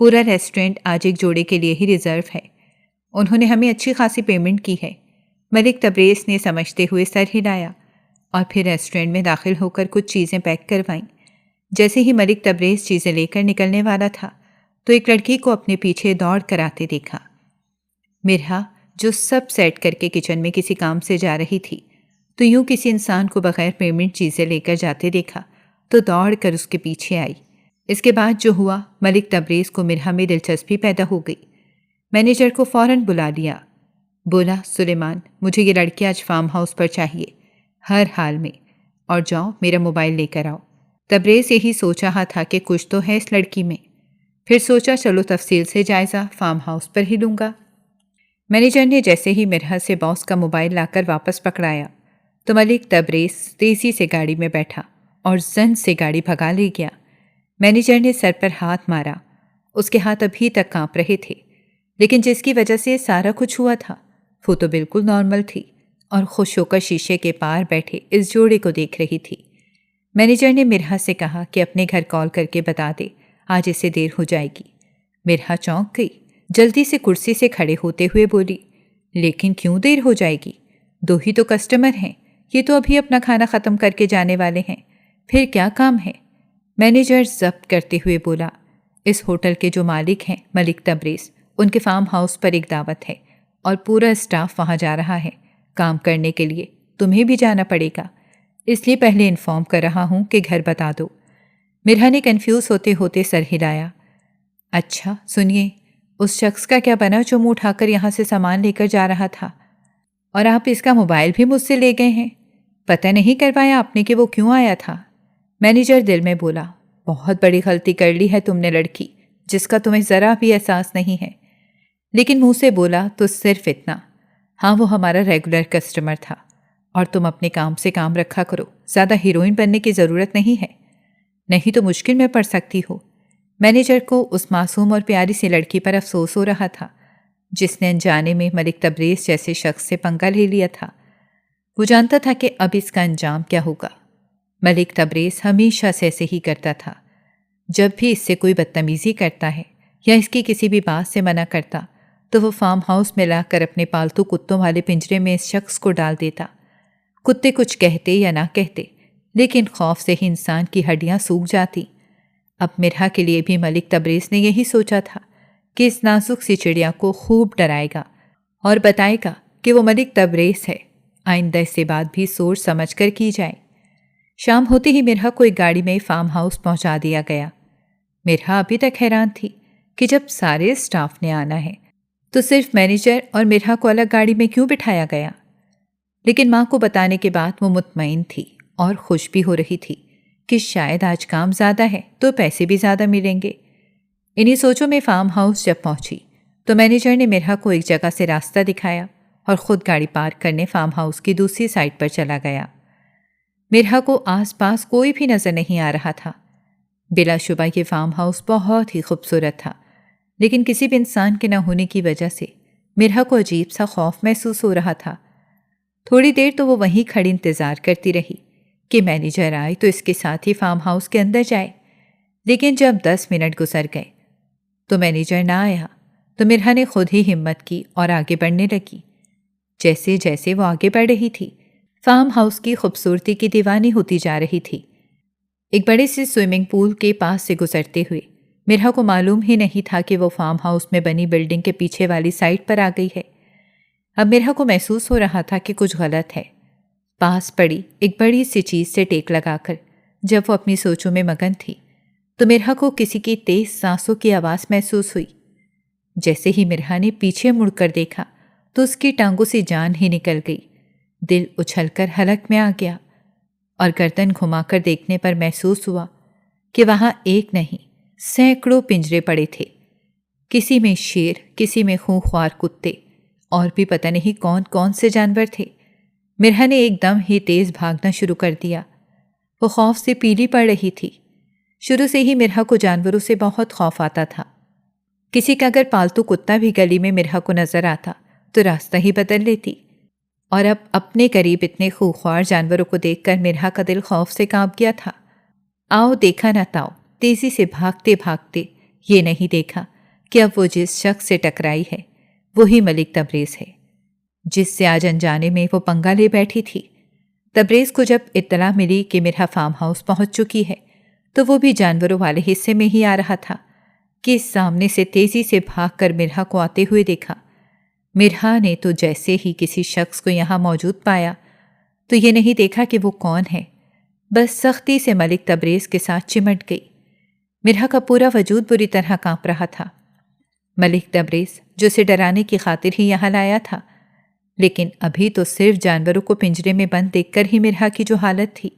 پورا ریسٹورینٹ آج ایک جوڑے کے لیے ہی ریزرو ہے۔ انہوں نے ہمیں اچھی خاصی پیمنٹ کی ہے۔ ملک تبریز نے سمجھتے ہوئے سر ہلایا اور پھر ریسٹورینٹ میں داخل ہو کر کچھ چیزیں پیک کروائیں۔ جیسے ہی ملک تبریز چیزیں لے کر نکلنے والا تھا تو ایک لڑکی کو اپنے پیچھے دوڑ کر آتے دیکھا۔ مرحا جو سب سیٹ کر کے کچن میں کسی کام سے جا رہی تھی تو یوں کسی انسان کو بغیر پیمنٹ چیزیں لے کر جاتے دیکھا تو دوڑ کر اس کے پیچھے آئی۔ اس کے بعد جو ہوا، ملک تبریز کو مرحا میں دلچسپی پیدا ہو گئی۔ مینیجر کو فوراً بلا لیا۔ بولا، سلیمان، مجھے یہ لڑکی آج فارم ہاؤس پر چاہیے، ہر حال میں، اور جاؤ میرا موبائل لے کر آؤ۔ تبریز یہی سوچ رہا تھا کہ کچھ تو ہے اس لڑکی میں، پھر سوچا چلو تفصیل سے جائزہ فارم ہاؤس پر ہی لوں گا۔ مینیجر نے جیسے ہی مرحا سے باس کا موبائل لا کر واپس پکڑایا تو ملک تبریز تیزی سے گاڑی میں بیٹھا اور زن سے گاڑی بھگا لے گیا۔ مینیجر نے سر پر ہاتھ مارا۔ اس کے ہاتھ ابھی تک کانپ رہے تھے، لیکن جس کی وجہ سے سارا کچھ ہوا تھا وہ تو بالکل نارمل تھی اور خوش ہو کر شیشے کے پار بیٹھے اس جوڑے کو دیکھ رہی تھی۔ مینیجر نے مرحا سے کہا کہ اپنے گھر کال کر کے بتا دے، آج اسے دیر ہو جائے گی۔ مرحا چونک گئی، جلدی سے کرسی سے کھڑے ہوتے ہوئے بولی، لیکن کیوں دیر ہو جائے گی؟ 2 ہی تو کسٹمر ہیں، یہ تو ابھی اپنا کھانا ختم کر کے جانے والے ہیں، پھر کیا کام ہے؟ مینیجر ضبط کرتے ہوئے بولا، اس ہوٹل کے جو مالک ہیں ملک تبریز، ان کے فارم ہاؤس پر ایک دعوت ہے اور پورا اسٹاف وہاں جا رہا ہے کام کرنے کے لیے، تمہیں بھی جانا پڑے گا، اس لیے پہلے انفارم کر رہا ہوں کہ گھر بتا دو۔ مرحا نے کنفیوز ہوتے ہوتے سر ہلایا۔ اچھا سنیے، اس شخص کا کیا بنا جو منہ اٹھا کر یہاں سے سامان لے کر جا رہا تھا؟ اور آپ اس کا موبائل بھی مجھ سے لے گئے ہیں، پتہ نہیں کروایا آپ نے کہ وہ کیوں آیا تھا؟ مینیجر دل میں بولا، بہت بڑی غلطی کر لی ہے تم نے لڑکی، جس کا تمہیں ذرا بھی احساس نہیں ہے۔ لیکن منہ سے بولا تو صرف اتنا، ہاں وہ ہمارا ریگولر کسٹمر تھا اور تم اپنے کام سے کام رکھا کرو، زیادہ ہیروئن بننے کی ضرورت نہیں ہے، نہیں تو مشکل میں پڑ سکتی ہو۔ مینیجر کو اس معصوم اور پیاری سی لڑکی پر افسوس ہو رہا تھا جس نے انجانے میں ملک تبریز جیسے شخص سے پنگا لے لیا تھا۔ وہ جانتا تھا کہ اب اس کا انجام کیا ہوگا۔ ملک تبریز ہمیشہ سے ایسے ہی کرتا تھا، جب بھی اس سے کوئی بدتمیزی کرتا ہے یا اس کی کسی بھی بات سے منع کرتا تو وہ فارم ہاؤس میں لا کر اپنے پالتو کتوں والے پنجرے میں اس شخص کو ڈال دیتا۔ کتے کچھ کہتے یا نہ کہتے، لیکن خوف سے ہی انسان کی ہڈیاں سوکھ جاتی۔ اب مرحا کے لیے بھی ملک تبریز نے یہی سوچا تھا کہ اس نازک سی چڑیا کو خوب ڈرائے گا اور بتائے گا کہ وہ ملک تبریز ہے، آئندہ اس سے بات بھی سوچ سمجھ کر کی جائے۔ شام ہوتے ہی مرحا کو ایک گاڑی میں فارم ہاؤس پہنچا دیا گیا۔ مرحا ابھی تک حیران تھی کہ جب سارے اسٹاف نے آنا ہے تو صرف مینیجر اور مرحا کو الگ گاڑی میں کیوں بٹھایا گیا؟ لیکن ماں کو بتانے کے بعد وہ مطمئن تھی اور خوش بھی ہو رہی تھی کہ شاید آج کام زیادہ ہے تو پیسے بھی زیادہ ملیں گے۔ انہی سوچوں میں فارم ہاؤس جب پہنچی تو مینیجر نے مرحا کو ایک جگہ سے راستہ دکھایا اور خود گاڑی پارک کرنے فارم ہاؤس کی دوسری سائڈ پر چلا گیا۔ مرحا کو آس پاس کوئی بھی نظر نہیں آ رہا تھا۔ بلا شبہ یہ فارم ہاؤس بہت ہی خوبصورت تھا، لیکن کسی بھی انسان کے نہ ہونے کی وجہ سے مرحا کو عجیب سا خوف محسوس ہو رہا تھا۔ تھوڑی دیر تو وہ وہیں کھڑی انتظار کرتی رہی کہ مینیجر آئے تو اس کے ساتھ ہی فارم ہاؤس کے اندر جائے، لیکن جب 10 منٹ گزر گئے تو مینیجر نہ آیا تو مرحا نے خود ہی ہمت کی اور آگے بڑھنے لگی۔ جیسے جیسے وہ آگے بڑھ رہی تھی، فارم ہاؤس کی خوبصورتی کی دیوانی ہوتی جا رہی تھی۔ ایک بڑے سے سوئمنگ پول کے پاس سے گزرتے ہوئے مرحا کو معلوم ہی نہیں تھا کہ وہ فارم ہاؤس میں بنی بلڈنگ کے پیچھے والی سائٹ پر آ گئی ہے۔ اب مرحا کو محسوس ہو رہا تھا کہ کچھ غلط ہے۔ پاس پڑی ایک بڑی سی چیز سے ٹیک لگا کر جب وہ اپنی سوچوں میں مگن تھی تو مرحا کو کسی کی تیز سانسوں کی آواز محسوس ہوئی۔ جیسے ہی مرحا نے پیچھے مڑ کر دیکھا تو اس کی ٹانگوں سے جان ہی نکل گئی۔ دل اچھل کر حلق میں آ گیا اور گردن گھما کر دیکھنے پر محسوس ہوا کہ وہاں ایک نہیں سینکڑوں پنجرے پڑے تھے، کسی میں شیر، کسی میں خونخوار کتے اور بھی پتہ نہیں کون کون سے جانور تھے۔ مرحا نے ایک دم ہی تیز بھاگنا شروع کر دیا۔ وہ خوف سے پیلی پڑ رہی تھی۔ شروع سے ہی مرحا کو جانوروں سے بہت خوف آتا تھا۔ کسی کا اگر پالتو کتا بھی گلی میں مرحا کو نظر آتا تو راستہ ہی بدل لیتی، اور اب اپنے قریب اتنے خونخوار جانوروں کو دیکھ کر مرحا کا دل خوف سے کانپ گیا تھا۔ آؤ دیکھا نہ تاؤ، تیزی سے بھاگتے بھاگتے یہ نہیں دیکھا کہ اب وہ جس شخص سے ٹکرائی ہے وہی ملک تبریز ہے، جس سے آج انجانے میں وہ پنگا لے بیٹھی تھی۔ تبریز کو جب اطلاع ملی کہ مرحا فارم ہاؤس پہنچ چکی ہے تو وہ بھی جانوروں والے حصے میں ہی آ رہا تھا کہ سامنے سے تیزی سے بھاگ کر مرحا کو آتے ہوئے دیکھا۔ مرحا نے تو جیسے ہی کسی شخص کو یہاں موجود پایا تو یہ نہیں دیکھا کہ وہ کون ہے، بس سختی سے ملک تبریز کے ساتھ چمٹ گئی۔ مرحا کا پورا وجود بری طرح کانپ رہا تھا۔ ملک تبریز جو اسے ڈرانے کی خاطر ہی یہاں لایا تھا، لیکن ابھی تو صرف جانوروں کو پنجرے میں بند دیکھ کر ہی مرحا کی جو حالت تھی،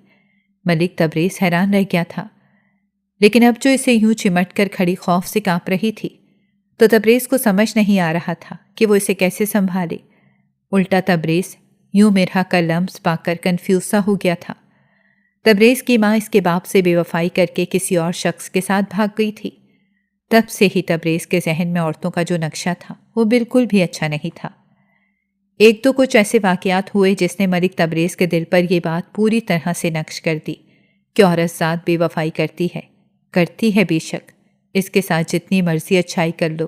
ملک تبریز حیران رہ گیا تھا۔ لیکن اب جو اسے یوں چمٹ کر کھڑی خوف سے کانپ رہی تھی تو تبریز کو سمجھ نہیں آ رہا تھا کہ وہ اسے کیسے سنبھالے۔ الٹا تبریز یوں مرحا کا لمس پا کر کنفیوز سا ہو گیا تھا۔ تبریز کی ماں اس کے باپ سے بے وفائی کر کے کسی اور شخص کے ساتھ بھاگ گئی تھی۔ تب سے ہی تبریز کے ذہن میں عورتوں کا جو نقشہ تھا وہ بالکل بھی اچھا نہیں تھا۔ ایک تو کچھ ایسے واقعات ہوئے جس نے ملک تبریز کے دل پر یہ بات پوری طرح سے نقش کر دی کہ عورت ذات بے وفائی کرتی ہے بے شک، اس کے ساتھ جتنی مرضی اچھائی کر لو۔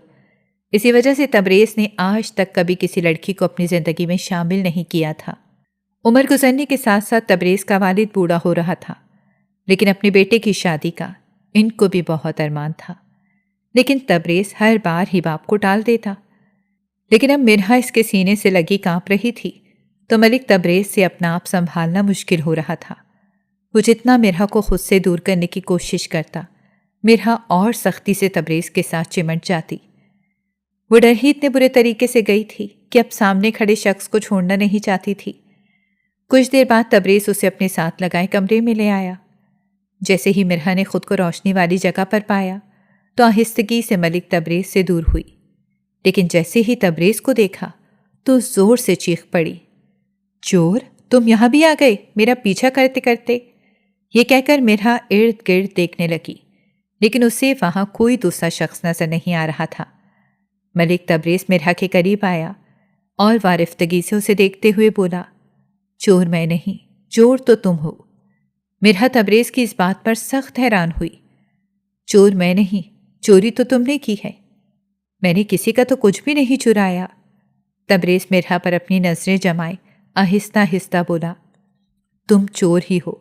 اسی وجہ سے تبریز نے آج تک کبھی کسی لڑکی کو اپنی زندگی میں شامل نہیں کیا تھا۔ عمر گزرنے کے ساتھ ساتھ تبریز کا والد بوڑھا ہو رہا تھا، لیکن اپنے بیٹے کی شادی کا ان کو بھی بہت ارمان تھا، لیکن تبریز ہر بار ہی باپ کو ٹال دیتا۔ لیکن اب مرحا اس کے سینے سے لگی کانپ رہی تھی تو ملک تبریز سے اپنا آپ سنبھالنا مشکل ہو رہا تھا۔ وہ جتنا مرحا کو خود سے دور کرنے کی کوشش کرتا، مرحا اور سختی سے تبریز کے ساتھ چمٹ جاتی۔ وہ ڈر ہی اتنے برے طریقے سے گئی تھی کہ اب سامنے کھڑے شخص کو چھوڑنا نہیں چاہتی تھی۔ کچھ دیر بعد تبریز اسے اپنے ساتھ لگائے کمرے میں لے آیا۔ جیسے ہی مرحا نے خود کو روشنی والی جگہ پر پایا تو آہستگی سے ملک تبریز سے دور ہوئی، لیکن جیسے ہی تبریز کو دیکھا تو زور سے چیخ پڑی، چور تم یہاں بھی آ گئے میرا پیچھا کرتے کرتے۔ یہ کہہ کر مرحا ارد گرد دیکھنے لگی، لیکن اسے وہاں کوئی دوسرا شخص نظر نہیں آ رہا تھا۔ ملک تبریز مرحا کے قریب آیا اور وارفتگی سے اسے دیکھتے ہوئے بولا، چور میں نہیں، چور تو تم ہو۔ مرحا تبریز کی اس بات پر سخت حیران ہوئی۔ چور میں نہیں، چوری تو تم نے کی ہے۔ میں نے کسی کا تو کچھ بھی نہیں چرایا۔ تبریز مرحا پر اپنی نظریں جمائے آہستہ آہستہ بولا، تم چور ہی ہو،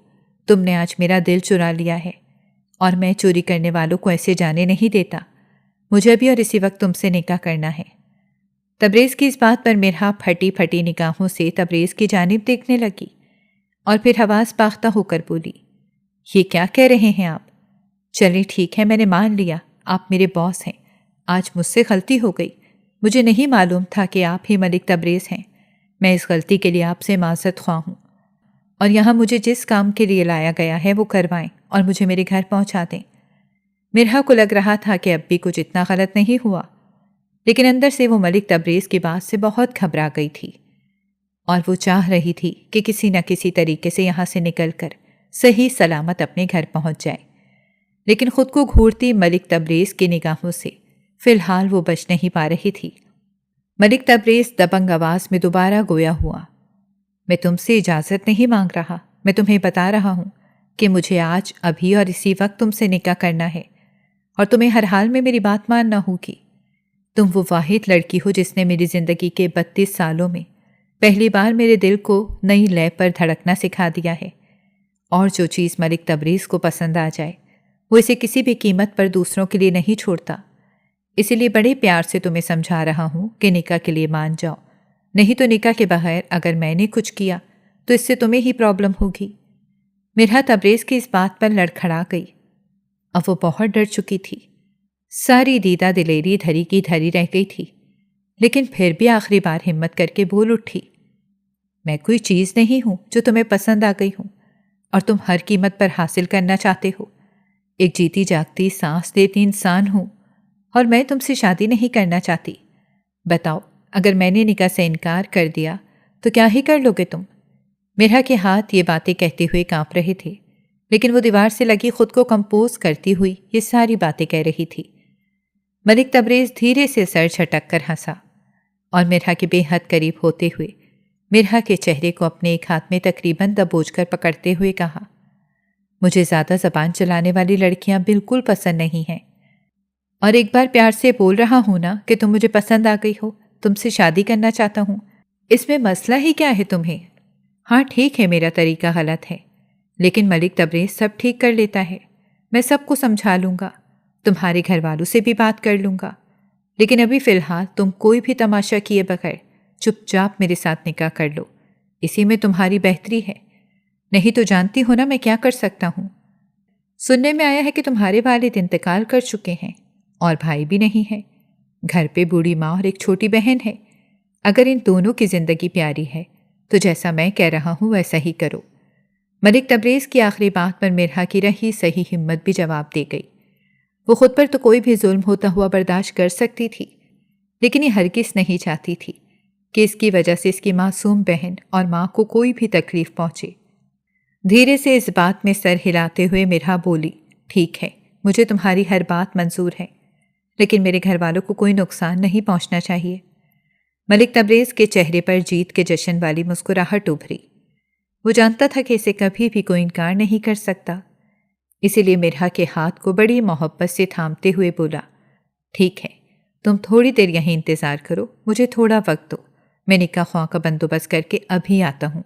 تم نے آج میرا دل چرا لیا ہے، اور میں چوری کرنے والوں کو ایسے جانے نہیں دیتا۔ مجھے ابھی اور اسی وقت تم سے نکاح کرنا ہے۔ تبریز کی اس بات پر مرحا پھٹی پھٹی نگاہوں سے تبریز کی جانب دیکھنے لگی اور پھر حواس باختہ ہو کر بولی، یہ کیا کہہ رہے ہیں آپ؟ چلے ٹھیک ہے، میں نے مان لیا، آپ میرے باس ہیں۔ آج مجھ سے غلطی ہو گئی، مجھے نہیں معلوم تھا کہ آپ ہی ملک تبریز ہیں۔ میں اس غلطی کے لیے آپ سے معذرت خواہ ہوں، اور یہاں مجھے جس کام کے لیے لایا گیا ہے وہ کروائیں اور مجھے میرے گھر پہنچا دیں۔ مرحا کو لگ رہا تھا کہ اب بھی کچھ اتنا غلط نہیں ہوا، لیکن اندر سے وہ ملک تبریز کی بات سے بہت گھبرا گئی تھی، اور وہ چاہ رہی تھی کہ کسی نہ کسی طریقے سے یہاں سے نکل کر صحیح سلامت اپنے گھر پہنچ جائے۔ لیکن خود کو گھورتی ملک تبریز کی نگاہوں سے فی الحال وہ بچ نہیں پا رہی تھی۔ ملک تبریز دبنگ آواز میں دوبارہ گویا ہوا، میں تم سے اجازت نہیں مانگ رہا، میں تمہیں بتا رہا ہوں کہ مجھے آج ابھی اور اسی وقت تم سے نکاح کرنا ہے، اور تمہیں ہر حال میں میری بات ماننا ہوگی۔ تم وہ واحد لڑکی ہو جس نے میری زندگی کے 32 سالوں میں پہلی بار میرے دل کو نئی لے پر دھڑکنا سکھا دیا ہے، اور جو چیز ملک تبریز کو پسند آ جائے وہ اسے کسی بھی قیمت پر دوسروں کے لیے نہیں چھوڑتا۔ اسی لیے بڑے پیار سے تمہیں سمجھا رہا ہوں کہ نکاح کے لیے مان جاؤ، نہیں تو نکاح کے بغیر اگر میں نے کچھ کیا تو اس سے تمہیں ہی پرابلم ہوگی۔ مرحا تبریز کی اس بات پر لڑکھڑا گئی۔ اب وہ بہت ڈر چکی تھی، ساری دیدہ دلیری دھری کی دھری رہ گئی تھی، لیکن پھر بھی آخری بار ہمت کر کے بول اٹھی، میں کوئی چیز نہیں ہوں جو تمہیں پسند آ گئی ہوں اور تم ہر قیمت پر حاصل کرنا چاہتے ہو۔ ایک جیتی جاگتی سانس دیتی انسان ہوں، اور میں تم سے شادی نہیں کرنا چاہتی۔ بتاؤ، اگر میں نے نکاح سے انکار کر دیا تو کیا ہی کر لو گے تم؟ مرحا کے ہاتھ یہ باتیں کہتے ہوئے کانپ رہے تھے، لیکن وہ دیوار سے لگی خود کو کمپوز کرتی ہوئی یہ ساری باتیں کہہ رہی تھی۔ ملک تبریز دھیرے سے سر جھٹک کر ہنسا اور مرحا کے بے حد قریب ہوتے ہوئے مرحا کے چہرے کو اپنے ایک ہاتھ میں تقریباً دبوچ کر پکڑتے ہوئے کہا، مجھے زیادہ زبان چلانے والی لڑکیاں بالکل پسند نہیں ہیں۔ اور ایک بار پیار سے بول رہا ہوں نا کہ تم مجھے پسند آ گئی ہو، تم سے شادی کرنا چاہتا ہوں، اس میں مسئلہ ہی کیا ہے تمہیں؟ ہاں ٹھیک ہے میرا طریقہ غلط ہے، لیکن ملک تبریز سب ٹھیک کر لیتا ہے، میں سب کو سمجھا لوں گا، تمہارے گھر والوں سے بھی بات کر لوں گا، لیکن ابھی فی الحال تم کوئی بھی تماشا کیے بغیر چپ چاپ میرے ساتھ نکاح کر لو، اسی میں تمہاری بہتری ہے، نہیں تو جانتی ہو نا میں کیا کر سکتا ہوں۔ سننے میں آیا ہے کہ تمہارے والد انتقال کر چکے ہیں اور بھائی بھی نہیں ہے، گھر پہ بوڑھی ماں اور ایک چھوٹی بہن ہے، اگر ان دونوں کی زندگی پیاری ہے تو جیسا میں کہہ رہا ہوں ویسا ہی کرو۔ ملک تبریز کی آخری بات پر مرحا کی رہی صحیح ہمت بھی جواب دے گئی۔ وہ خود پر تو کوئی بھی ظلم ہوتا ہوا برداشت کر سکتی تھی، لیکن یہ ہرگز نہیں چاہتی تھی کہ اس کی وجہ سے اس کی معصوم بہن اور ماں کو کوئی بھی تکلیف پہنچے۔ دھیرے سے اس بات میں سر ہلاتے ہوئے مرحا بولی، ٹھیک ہے، مجھے تمہاری ہر بات منظور ہے، لیکن میرے گھر والوں کو کوئی نقصان نہیں پہنچنا چاہیے۔ ملک تبریز کے چہرے پر جیت کے جشن والی مسکراہٹ ابھری۔ وہ جانتا تھا کہ اسے کبھی بھی کوئی انکار نہیں کر سکتا، اسی لیے مرحا کے ہاتھ کو بڑی محبت سے تھامتے ہوئے بولا، ٹھیک ہے، تم تھوڑی دیر یہیں انتظار کرو، مجھے تھوڑا وقت دو، میں نکاح خواہ کا بندوبست کر کے ابھی آتا ہوں،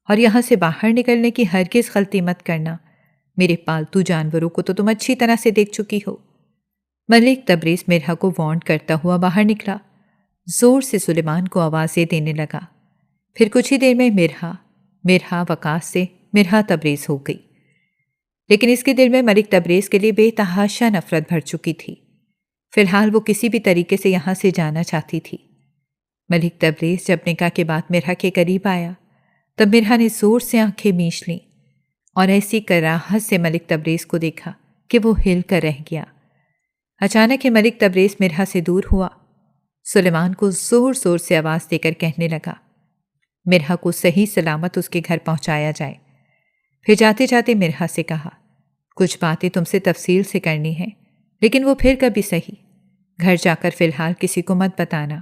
اور یہاں سے باہر نکلنے کی ہرگز غلطی مت کرنا، میرے پالتو جانوروں کو تو تم اچھی طرح سے دیکھ چکی ہو۔ ملک تبریز مرحا کو وارن کرتا ہوا باہر نکلا، زور سے سلیمان کو آوازیں دینے لگا، پھر کچھ ہی دیر میں مرحا وقاص سے مرحا تبریز ہو گئی، لیکن اس کے دل میں ملک تبریز کے لیے بے تحاشا نفرت بھر چکی تھی۔ فی الحال وہ کسی بھی طریقے سے یہاں سے جانا چاہتی تھی۔ ملک تبریز جب نکاح کے بعد مرحا کے قریب آیا تب مرحا نے زور سے آنکھیں میچ لیں اور ایسی کراہت سے ملک تبریز کو دیکھا کہ وہ ہل کر رہ گیا۔ اچانک ہی ملک تبریز مرحا سے دور ہوا، سلیمان کو زور زور سے آواز دے کر کہنے لگا، مرحا کو صحیح سلامت اس کے گھر پہنچایا جائے۔ پھر جاتے جاتے مرحا سے کہا، کچھ باتیں تم سے تفصیل سے کرنی ہیں، لیکن وہ پھر کبھی صحیح، گھر جا کر فی الحال کسی کو مت بتانا،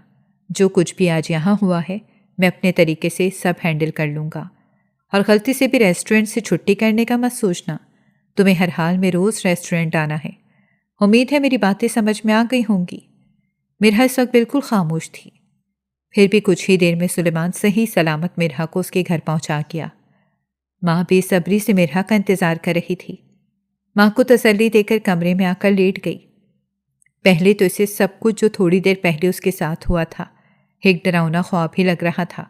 جو کچھ بھی آج یہاں ہوا ہے میں اپنے طریقے سے سب ہینڈل کر لوں گا، اور غلطی سے بھی ریسٹورنٹ سے چھٹی کرنے کا مت سوچنا، تمہیں ہر حال میں روز ریسٹورنٹ آنا ہے۔ امید ہے میری باتیں سمجھ میں آ گئی ہوں گی۔ مرحا اس وقت بالکل خاموش تھی، پھر بھی کچھ ہی دیر میں سلیمان صحیح سلامت مرحا کو اس کے گھر پہنچا گیا۔ ماں بے صبری سے مرحا کا انتظار کر رہی تھی۔ ماں کو تسلی دے کر کمرے میں آ کر لیٹ گئی۔ پہلے تو اسے سب کچھ جو تھوڑی دیر پہلے اس کے ساتھ ہوا تھا ایک ڈراؤنا خواب ہی لگ رہا تھا،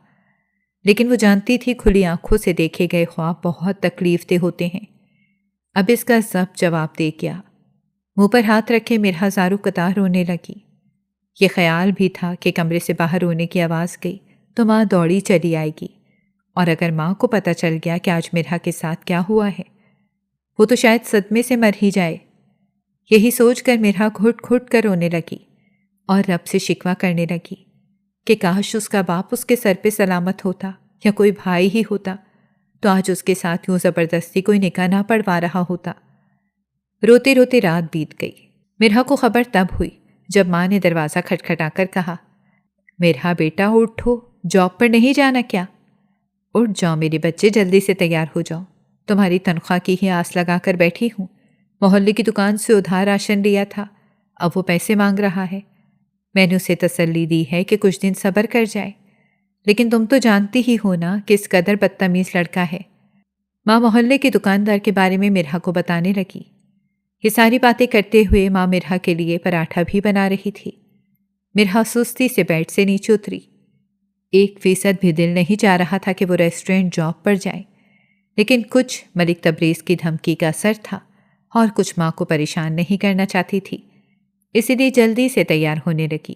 لیکن وہ جانتی تھی کھلی آنکھوں سے دیکھے گئے خواب بہت تکلیف دہ ہوتے ہیں۔ اب اس کا ضبط جواب دے گیا۔ منہ پر ہاتھ رکھے مرحا زارو قطار رونے لگی۔ یہ خیال بھی تھا کہ کمرے سے باہر رونے کی آواز گئی تو ماں دوڑی چلی آئے گی، اور اگر ماں کو پتہ چل گیا کہ آج مرحا کے ساتھ کیا ہوا ہے وہ تو شاید صدمے سے مر ہی جائے۔ یہی سوچ کر مرحا گھٹ گھٹ کر رونے لگی اور رب سے شکوہ کرنے لگی کہ کاش اس کا باپ اس کے سر پہ سلامت ہوتا یا کوئی بھائی ہی ہوتا تو آج اس کے ساتھ یوں زبردستی کوئی نکاح نہ پڑوا رہا ہوتا۔ روتے روتے رات بیت گئی۔ مرحا کو خبر تب ہوئی جب ماں نے دروازہ کھٹکھٹا کر کہا، مرحا بیٹا اٹھو، جاب پر نہیں جانا کیا؟ اٹھ جاؤ میرے بچے، جلدی سے تیار ہو جاؤ، تمہاری تنخواہ کی ہی آس لگا کر بیٹھی ہوں، محلے کی دکان سے ادھار راشن لیا تھا، اب وہ پیسے مانگ رہا ہے، میں نے اسے تسلی دی ہے کہ کچھ دن صبر کر جائے، لیکن تم تو جانتی ہی ہو نا کہ اس قدر بدتمیز لڑکا ہے۔ ماں محلے کے دکاندار کے بارے میں مرحا کو بتانے لگی۔ یہ ساری باتیں کرتے ہوئے ماں مرحا کے لیے پراٹھا بھی بنا رہی تھی۔ مرحا سستی سے بیڈ سے نیچے اتری۔ 1% بھی دل نہیں چاہ رہا تھا کہ وہ ریسٹورنٹ جاب پر جائے، لیکن کچھ ملک تبریز کی دھمکی کا اثر تھا اور کچھ ماں کو پریشان نہیں کرنا چاہتی تھی، اسی لیے جلدی سے تیار ہونے لگی۔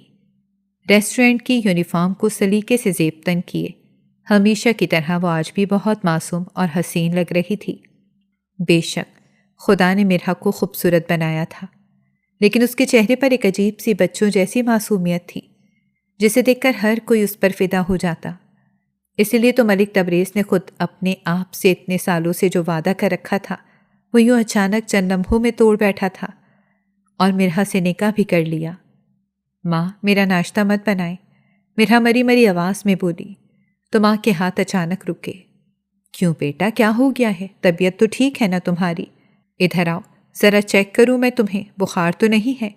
ریسٹورنٹ کی یونیفارم کو سلیقے سے زیب تن کیے، ہمیشہ کی طرح وہ آج بھی بہت معصوم اور حسین لگ رہی تھی۔ بے شک خدا نے مرحا کو خوبصورت بنایا تھا، لیکن اس کے چہرے پر ایک عجیب سی بچوں جیسی معصومیت تھی جسے دیکھ کر ہر کوئی اس پر فدا ہو جاتا۔ اسی لیے تو ملک تبریز نے خود اپنے آپ سے اتنے سالوں سے جو وعدہ کر رکھا تھا وہ یوں اچانک چند لمحوں میں توڑ بیٹھا تھا اور مرحا سے نکاح بھی کر لیا۔ ماں میرا ناشتہ مت بنائے، مرحا مری مری آواز میں بولی تو ماں کے ہاتھ اچانک رکے۔ کیوں بیٹا، کیا ہو گیا ہے؟ طبیعت تو ٹھیک ہے نا تمہاری؟ ادھر آؤ ذرا چیک کروں میں تمہیں، بخار تو نہیں ہے؟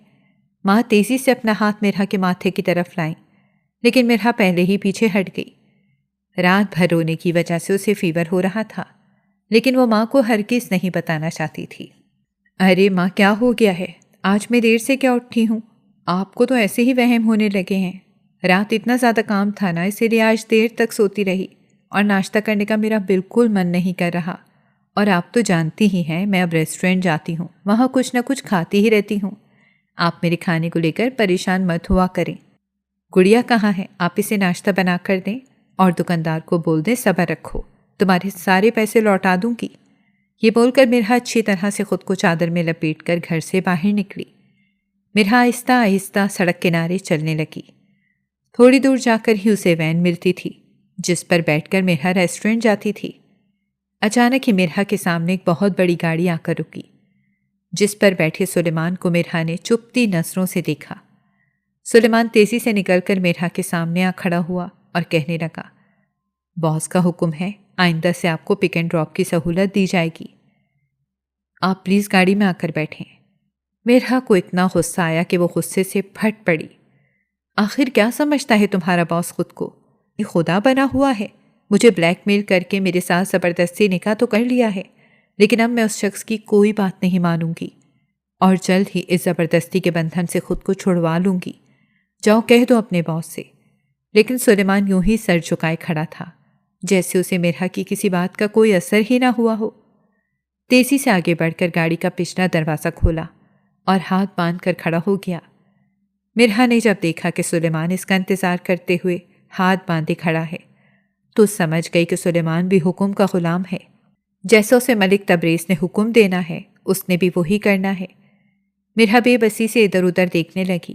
ماں تیزی سے اپنا ہاتھ مرحا کے ماتھے کی طرف لائیں، لیکن مرحا پہلے ہی پیچھے ہٹ گئی۔ رات بھر رونے کی وجہ سے اسے فیور ہو رہا تھا، لیکن وہ ماں کو ہرگز نہیں بتانا چاہتی تھی۔ ارے ماں، کیا ہو گیا ہے؟ آج میں دیر سے کیا اٹھی ہوں؟ آپ کو تو ایسے ہی وہم ہونے لگے ہیں۔ رات اتنا زیادہ کام تھا نا، اسی لیے آج دیر تک سوتی رہی، اور ناشتہ کرنے کا میرا بالکل من نہیں کر رہا۔ اور آپ تو جانتی ہی ہیں میں اب ریسٹورنٹ جاتی ہوں، وہاں کچھ نہ کچھ کھاتی ہی رہتی ہوں۔ آپ میرے کھانے کو لے کر پریشان مت ہوا کریں۔ گڑیا کہاں ہے؟ آپ اسے ناشتہ بنا کر دیں، اور دکاندار کو بول دیں صبر رکھو، تمہارے سارے پیسے لوٹا دوں گی۔ یہ بول کر مرحا اچھی طرح سے خود کو چادر میں لپیٹ کر گھر سے باہر نکلی۔ مرحا آہستہ آہستہ سڑک کنارے چلنے لگی۔ تھوڑی دور جا کر ہی اسے وین ملتی تھی جس پر بیٹھ کر مرحا ریسٹورنٹ جاتی تھی۔ اچانک ہی مرحا کے سامنے ایک بہت بڑی گاڑی آ کر رکی، جس پر بیٹھے سلیمان کو مرحا نے چپتی نظروں سے دیکھا۔ سلیمان تیزی سے نکل کر مرحا کے سامنے آ کھڑا ہوا اور کہنے لگا، باس کا حکم ہے، آئندہ سے آپ کو پک اینڈ ڈراپ کی سہولت دی جائے گی۔ آپ پلیز گاڑی میں آ کر بیٹھیں۔ مرحا کو اتنا غصہ آیا کہ وہ غصے سے پھٹ پڑی۔ آخر کیا سمجھتا ہے تمہارا باس خود کو؟ یہ خدا بنا ہوا ہے، مجھے بلیک میل کر کے میرے ساتھ زبردستی نکاح تو کر لیا ہے، لیکن اب میں اس شخص کی کوئی بات نہیں مانوں گی، اور جلد ہی اس زبردستی کے بندھن سے خود کو چھڑوا لوں گی۔ جاؤ کہہ دو اپنے باس سے۔ لیکن سلیمان یوں ہی سر جھکائے کھڑا تھا، جیسے اسے مرحا کی کسی بات کا کوئی اثر ہی نہ ہوا ہو۔ تیزی سے آگے بڑھ کر گاڑی کا پچھلا دروازہ کھولا اور ہاتھ باندھ کر کھڑا ہو گیا۔ مرحا نے جب دیکھا کہ سلیمان اس کا انتظار کرتے ہوئے ہاتھ باندھے کھڑا ہے تو سمجھ گئی کہ سلیمان بھی حکم کا غلام ہے۔ جیسا اسے ملک تبریز نے حکم دینا ہے اس نے بھی وہی کرنا ہے۔ مرحا بے بسی سے ادھر ادھر دیکھنے لگی،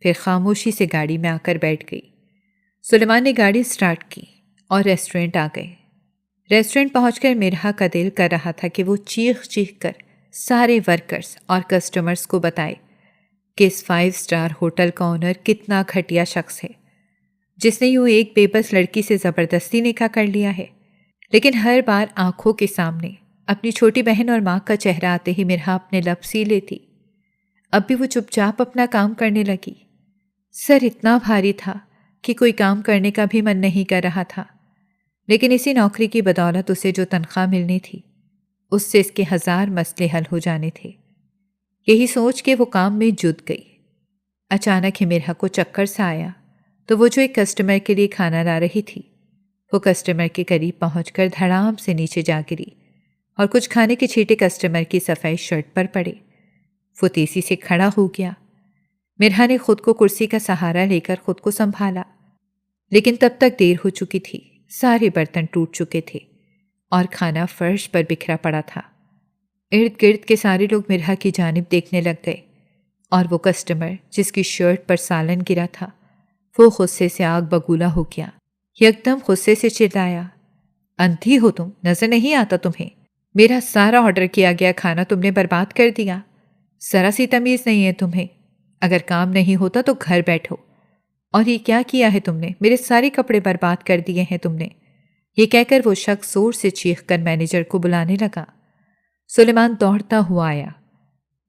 پھر خاموشی سے گاڑی میں آ کر بیٹھ گئی۔ سلیمان نے گاڑی سٹارٹ کی اور ریسٹورنٹ آ گئے۔ ریسٹورنٹ پہنچ کر مرحا کا دل کر رہا تھا کہ وہ چیخ چیخ کر سارے ورکرز اور کسٹمرز کو بتائے کہ اس 5 اسٹار ہوٹل کا اونر کتنا گھٹیا شخص ہے، جس نے یوں ایک بے بس لڑکی سے زبردستی نکاح کر لیا ہے۔ لیکن ہر بار آنکھوں کے سامنے اپنی چھوٹی بہن اور ماں کا چہرہ آتے ہی مرحا اپنے لب سی لیتی۔ اب بھی وہ چپ چاپ اپنا کام کرنے لگی۔ سر اتنا بھاری تھا کہ کوئی کام کرنے کا بھی من نہیں کر رہا تھا، لیکن اسی نوکری کی بدولت اسے جو تنخواہ ملنی تھی اس سے اس کے 1000 مسئلے حل ہو جانے تھے۔ یہی سوچ کے وہ کام میں جت گئی۔ اچانک ہی مرحا کو چکر سا آیا تو وہ جو ایک کسٹمر کے لیے کھانا لا رہی تھی وہ کسٹمر کے قریب پہنچ کر دھڑام سے نیچے جا گری اور کچھ کھانے کے چھینٹے کسٹمر کی صفائی شرٹ پر پڑے۔ وہ تیزی سے کھڑا ہو گیا۔ مرحا نے خود کو کرسی کا سہارا لے کر خود کو سنبھالا، لیکن تب تک دیر ہو چکی تھی۔ سارے برتن ٹوٹ چکے تھے اور کھانا فرش پر بکھرا پڑا تھا۔ ارد گرد کے سارے لوگ مرحا کی جانب دیکھنے لگ گئے، اور وہ کسٹمر جس کی شرٹ پر سالن گرا تھا وہ غصے سے آگ بگولا ہو گیا۔ یکدم غصے سے چلایا، اندھی ہو تم؟ نظر نہیں آتا تمہیں؟ میرا سارا آرڈر کیا گیا کھانا تم نے برباد کر دیا۔ ذرا سی تمیز نہیں ہے تمہیں؟ اگر کام نہیں ہوتا تو گھر بیٹھو۔ اور یہ کیا کیا ہے تم نے؟ میرے سارے کپڑے برباد کر دیے ہیں تم نے۔ یہ کہہ کر وہ شخص زور سے چیخ کر مینیجر کو بلانے لگا۔ سلیمان دوڑتا ہوا آیا،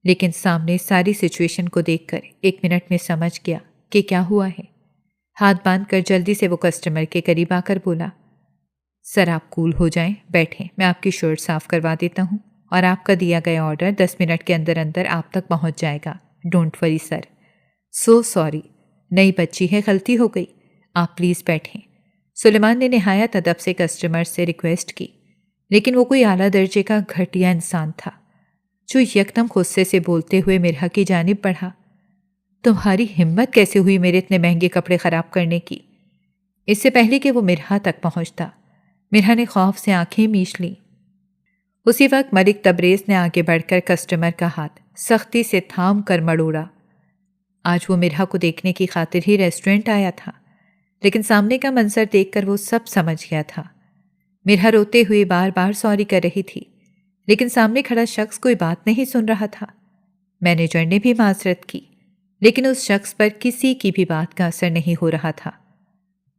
لیکن سامنے ساری سچویشن کو دیکھ کر 1 منٹ میں سمجھ گیا کہ کیا ہوا ہے۔ ہاتھ باندھ کر جلدی سے وہ کسٹمر کے قریب آ کر بولا، سر آپ کول ہو جائیں، بیٹھیں، میں آپ کی شرٹ صاف کروا دیتا ہوں اور آپ کا دیا گیا آرڈر 10 منٹ کے اندر اندر آپ تک پہنچ جائے گا۔ Don't worry sir. So sorry, نئی بچی ہے، غلطی ہو گئی، آپ پلیز بیٹھیں۔ سلیمان نے نہایت ادب سے کسٹمر سے ریکویسٹ کی، لیکن وہ کوئی اعلیٰ درجے کا گھٹیا انسان تھا جو یکدم غصے سے بولتے ہوئے مرحا کی جانب بڑھا، تمہاری ہمت کیسے ہوئی میرے اتنے مہنگے کپڑے خراب کرنے کی؟ اس سے پہلے کہ وہ مرحا تک پہنچتا مرحا نے خوف سے آنکھیں میچ لیں۔ اسی وقت ملک تبریز نے آگے بڑھ کر کسٹمر کا ہاتھ سختی سے تھام کر مڑوڑا۔ آج وہ مرحا کو دیکھنے کی خاطر ہی ریسٹورنٹ آیا تھا، لیکن سامنے کا منظر دیکھ کر وہ سب سمجھ گیا تھا۔ مرحا روتے ہوئے بار بار سوری کر رہی تھی، لیکن سامنے کھڑا شخص کوئی بات نہیں سن رہا تھا۔ مینیجر نے بھی معذرت کی، لیکن اس شخص پر کسی کی بھی بات کا اثر نہیں ہو رہا تھا۔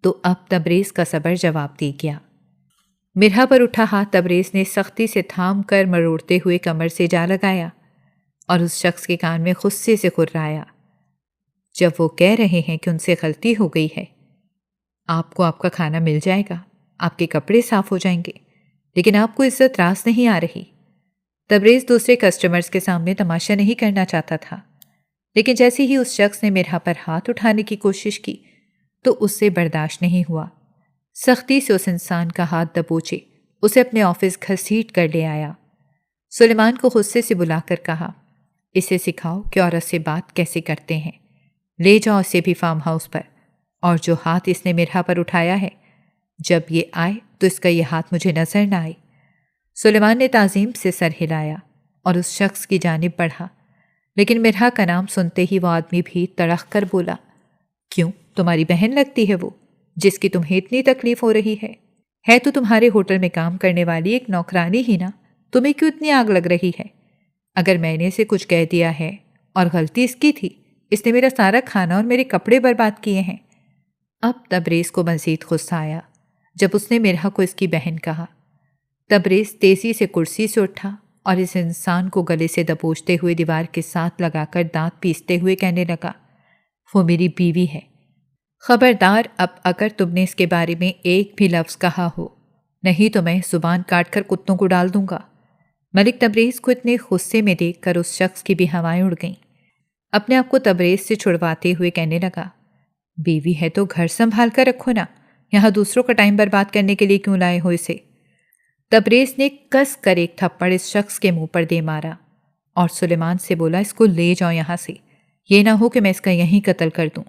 تو اب تبریز کا صبر جواب دے گیا۔ مرحا پر اٹھا ہاتھ تبریز نے سختی سے تھام کر مروڑتے ہوئے کمر سے جا لگایا اور اس شخص کے کان میں غصے سے کرایا، جب وہ کہہ رہے ہیں کہ ان سے غلطی ہو گئی ہے۔ آپ کو آپ کا کھانا مل جائے گا، آپ کے کپڑے صاف ہو جائیں گے، لیکن آپ کو عزت راس نہیں آ رہی۔ تبریز دوسرے کسٹمرز کے سامنے تماشا نہیں کرنا چاہتا تھا، لیکن جیسے ہی اس شخص نے میرا پر ہاتھ اٹھانے کی کوشش کی تو اس سے برداشت نہیں ہوا۔ سختی سے اس انسان کا ہاتھ دبوچے اسے اپنے آفس گھسیٹ کر لے آیا۔ سلیمان کو غصے سے بلا کر کہا، اسے سکھاؤ کہ عورت سے بات کیسے کرتے ہیں، لے جاؤ اسے بھی فارم ہاؤس پر، اور جو ہاتھ اس نے میرا پر اٹھایا ہے، جب یہ آئے تو اس کا یہ ہاتھ مجھے نظر نہ آئے۔ سلیمان نے تعظیم سے سر ہلایا اور اس شخص کی جانب بڑھا، لیکن مرحا کا نام سنتے ہی وہ آدمی بھی تڑخ کر بولا، کیوں، تمہاری بہن لگتی ہے وہ، جس کی تمہیں اتنی تکلیف ہو رہی ہے تو تمہارے ہوٹل میں کام کرنے والی ایک نوکرانی ہی نا، تمہیں کیوں اتنی آگ لگ رہی ہے؟ اگر میں نے اسے کچھ کہہ دیا ہے اور غلطی اس کی تھی، اس نے میرا سارا کھانا اور میرے کپڑے برباد کیے ہیں۔ اب تبریز کو مزید غصہ آیا جب اس نے مرحا کو اس کی بہن کہا۔ تبریز تیزی سے کرسی سے اٹھا اور اس انسان کو گلے سے دبوچتے ہوئے دیوار کے ساتھ لگا کر دانت پیستے ہوئے کہنے لگا، وہ میری بیوی ہے، خبردار اب اگر تم نے اس کے بارے میں ایک بھی لفظ کہا ہو، نہیں تو میں زبان کاٹ کر کتوں کو ڈال دوں گا۔ ملک تبریز کو اتنے غصے میں دیکھ کر اس شخص کی بھی ہوائیں اڑ گئیں۔ اپنے آپ کو تبریز سے چھڑواتے ہوئے کہنے لگا، بیوی ہے تو گھر سنبھال کر رکھو نا، یہاں دوسروں کا ٹائم برباد کرنے کے لیے کیوں لائے ہو اسے؟ تبریز نے کس کر ایک تھپڑ اس شخص کے منہ پر دے مارا اور سلیمان سے بولا، اس کو لے جاؤ یہاں سے، یہ نہ ہو کہ میں اس کا یہیں قتل کر دوں۔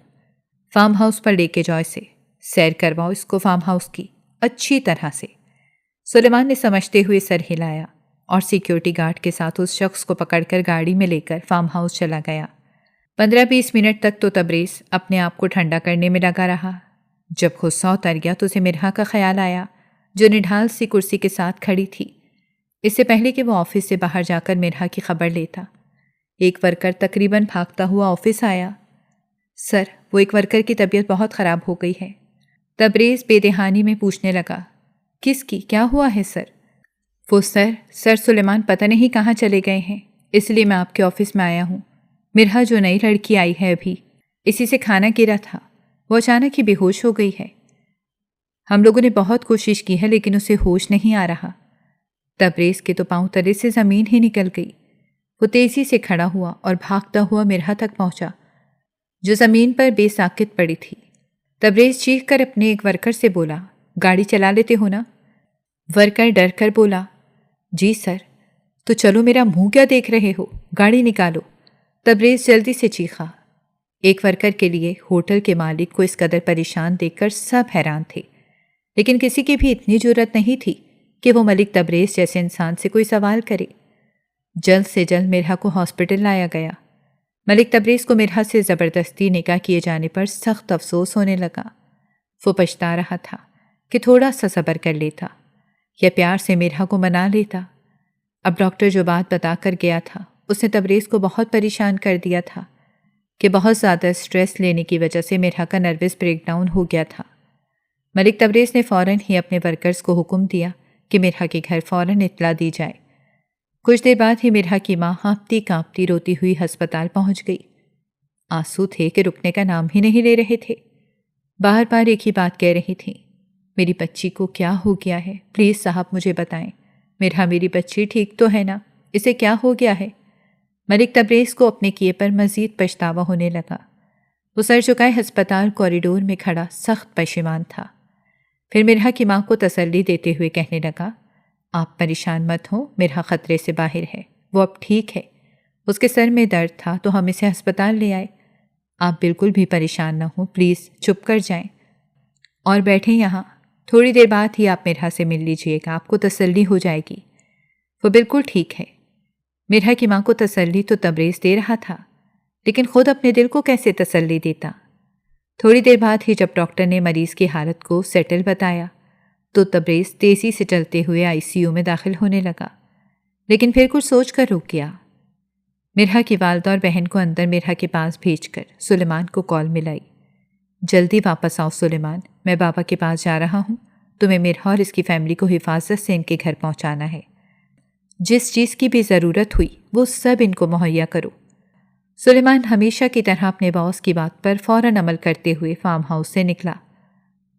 فارم ہاؤس پر لے کے جاؤ اسے، سیر کرواؤ اس کو فارم ہاؤس کی اچھی طرح سے۔ سلیمان نے سمجھتے ہوئے سر ہلایا اور سیکیورٹی گارڈ کے ساتھ اس شخص کو پکڑ کر گاڑی میں لے کر فارم ہاؤس چلا گیا۔ 15-20 منٹ تک تو تبریز اپنے آپ کو ٹھنڈا کرنے میں لگا رہا۔ جب غصہ اتر گیا تو اسے مرحا کا خیال آیا، جو نڈھال سی کرسی کے ساتھ کھڑی تھی۔ اس سے پہلے کہ وہ آفس سے باہر جا کر مرحا کی خبر لیتا، ایک ورکر تقریباً بھاگتا ہوا آفس آیا۔ سر، وہ ایک ورکر کی طبیعت بہت خراب ہو گئی ہے۔ تبریز بے دہانی میں پوچھنے لگا، کس کی، کیا ہوا ہے سر؟ وہ سر سلیمان پتہ نہیں کہاں چلے گئے ہیں، اس لیے میں آپ کے آفس میں آیا ہوں۔ مرحا جو نئی لڑکی آئی ہے ابھی، اسی سے کھانا گرا تھا، وہ اچانک ہی بے ہوش ہو گئی ہے۔ ہم لوگوں نے بہت کوشش کی ہے لیکن اسے ہوش نہیں آ رہا۔ تبریز کے تو پاؤں تلے سے زمین ہی نکل گئی۔ وہ تیزی سے کھڑا ہوا اور بھاگتا ہوا مرحا تک پہنچا، جو زمین پر بے ساکت پڑی تھی۔ تبریز چیخ کر اپنے ایک ورکر سے بولا، گاڑی چلا لیتے ہو نا؟ ورکر ڈر کر بولا، جی سر۔ تو چلو، میرا منہ کیا دیکھ رہے ہو، گاڑی نکالو۔ تبریز جلدی سے چیخا۔ ایک ورکر کے لیے ہوٹل کے مالک کو اس قدر پریشان دیکھ کر سب حیران تھے، لیکن کسی کی بھی اتنی جرأت نہیں تھی کہ وہ ملک تبریز جیسے انسان سے کوئی سوال کرے۔ جلد سے جلد مرحا کو ہاسپٹل لایا گیا۔ ملک تبریز کو مرحا سے زبردستی نکاح کیے جانے پر سخت افسوس ہونے لگا۔ وہ پچھتا رہا تھا کہ تھوڑا سا صبر کر لیتا یا پیار سے مرحا کو منا لیتا۔ اب ڈاکٹر جو بات بتا کر گیا تھا، اس نے تبریز کو بہت پریشان کر دیا تھا کہ بہت زیادہ سٹریس لینے کی وجہ سے مرحا کا نروس بریک ڈاؤن ہو گیا تھا۔ ملک تبریز نے فوراً ہی اپنے ورکرز کو حکم دیا کہ مرحا کے گھر فوراً اطلاع دی جائے۔ کچھ دیر بعد ہی مرحا کی ماں ہانپتی کانپتی روتی ہوئی ہسپتال پہنچ گئی۔ آنسو تھے کہ رکنے کا نام ہی نہیں لے رہے تھے۔ بار بار ایک ہی بات کہہ رہی تھیں، میری بچی کو کیا ہو گیا ہے، پلیز صاحب مجھے بتائیں، مرحا میری بچی ٹھیک تو ہے نا، اسے کیا ہو گیا ہے؟ ملک تبریز کو اپنے کیے پر مزید پچھتاوا ہونے لگا۔ وہ سر جھکائے ہسپتال کوریڈور میں کھڑا سخت پشیمان تھا۔ پھر مرحا کی ماں کو تسلی دیتے ہوئے کہنے لگا، آپ پریشان مت ہوں، مرحا خطرے سے باہر ہے، وہ اب ٹھیک ہے، اس کے سر میں درد تھا تو ہم اسے ہسپتال لے آئے۔ آپ بالکل بھی پریشان نہ ہوں، پلیز چپ کر جائیں اور بیٹھیں یہاں، تھوڑی دیر بعد ہی آپ مرحا سے مل لیجئے گا، آپ کو تسلی ہو جائے گی، وہ بالکل ٹھیک ہے۔ مرحا کی ماں کو تسلی تو تبریز دے رہا تھا، لیکن خود اپنے دل کو کیسے تسلی دیتا؟ تھوڑی دیر بعد ہی جب ڈاکٹر نے مریض کی حالت کو سیٹل بتایا تو تبریز تیزی سے چلتے ہوئے ICU میں داخل ہونے لگا، لیکن پھر کچھ سوچ کر رک گیا۔ مرحا کی والدہ اور بہن کو اندر مرحا کے پاس بھیج کر سلیمان کو کال ملائی، جلدی واپس آؤ سلیمان، میں بابا کے پاس جا رہا ہوں، تمہیں مرحا اور اس کی فیملی کو حفاظت سے ان کے گھر پہنچانا ہے، جس چیز کی بھی ضرورت ہوئی وہ سب ان کو مہیا کرو۔ سلیمان ہمیشہ کی طرح اپنے باس کی بات پر فوراً عمل کرتے ہوئے فارم ہاؤس سے نکلا۔